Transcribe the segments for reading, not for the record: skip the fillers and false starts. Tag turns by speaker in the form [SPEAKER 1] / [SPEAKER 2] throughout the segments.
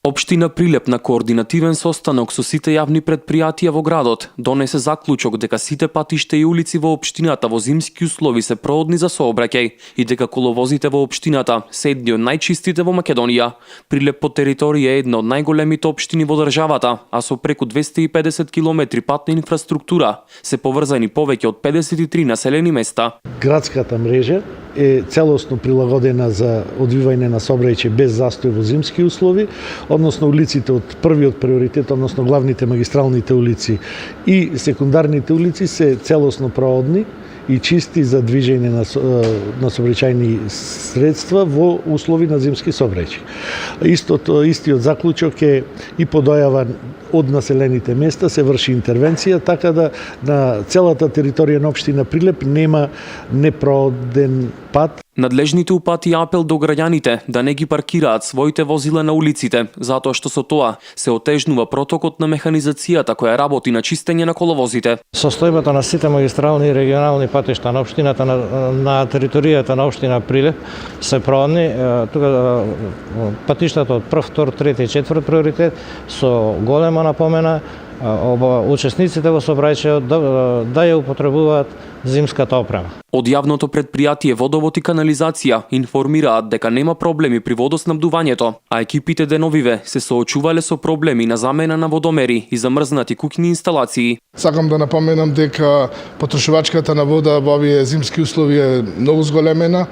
[SPEAKER 1] Општина Прилеп на координативен состанок со сите јавни предпријатија во градот донесе заклучок дека сите патишта и улици во општината во зимски услови се проодни за сообраќај и дека коловозите во општината се едни од најчистите во Македонија. Прилеп по територија е една од најголемите општини во државата, а со преку 250 километри патна инфраструктура се поврзани повеќе од 53 населени места.
[SPEAKER 2] Градската мрежа е целосно прилагодена за одвивање на сообраќај без застој во зимски услови, односно улиците од првиот приоритет, односно главните магистралните улици и секундарните улици се целосно проодни и чисти за движење на сообраќајни средства во услови на зимски сообраќај. Истиот заклучок е и по дојава од населените места се врши интервенција, така да на целата територија на општина Прилеп нема непрооден пат.
[SPEAKER 1] Надлежните упати апел до граѓаните да не ги паркираат своите возила на улиците, затоа што со тоа се отежнува протокот на механизацијата која работи на чистење на коловозите.
[SPEAKER 3] Состојбата на сите магистрални и регионални патишта на општината на територијата на општина Прилеп се проодни. Тука патиштата од прв, втор, трети и четврт приоритет со голема напомена учесниците во сообраќајот да ја употребуваат зимската опрема.
[SPEAKER 1] Од јавното предпријатие Водовод и канализација информираат дека нема проблеми при водоснабдувањето, а екипите деновиве се соочувале со проблеми на замена на водомери и замрзнати куќни инсталации.
[SPEAKER 4] Сакам да напоменам дека потрошувачката на вода во овие зимски услови е многу зголемена.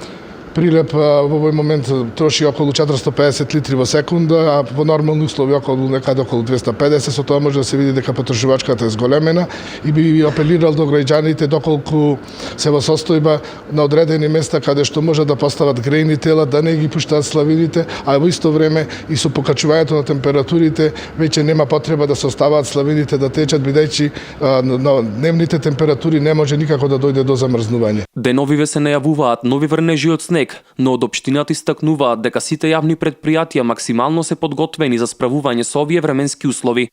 [SPEAKER 4] Прилеп во овој момент троши околу 450 литри во секунда, а во нормални услови некаде околу 250, со тоа може да се види дека потрошувачката е зголемена и би апелирал до граѓаните доколку се во состојба на одредени места каде што може да постават грејни тела, да не ги пуштаат славините, а во исто време и со покачувањето на температурите веќе нема потреба да се оставаат славините да течат, бидејќи на дневните температури не може никако да дојде до замрзнување.
[SPEAKER 1] Деновиве се најавуваат нови врнежи од снег, но од општината истакнуваат дека сите јавни предпријатија максимално се подготвени за справување со овие временски услови.